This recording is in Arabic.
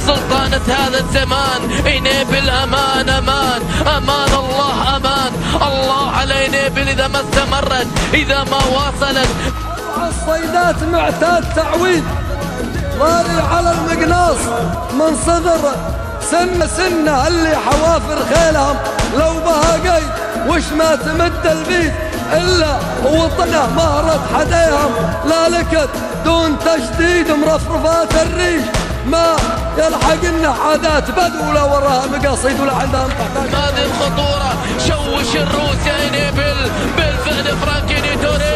سلطانة هذا الزمان. إنيبل أمان أمان أمان الله أمان الله على إنيبل إذا ما استمرت إذا ما واصلت. الصيدات معتاد تعويد غالي على المقناص من صغر سنة اللي حوافر خيلهم لو بها قيد وش ما تمد البيد إلا وطنه مهرت حديهم لا لكت دون تشديد مرفرفات الريش ما يلحقنا عادات بدو ولا وراها مقاصيد ولا عندهم هذه الخطورة شوش الروس يا إنيبل بالفعل فرانكيني توري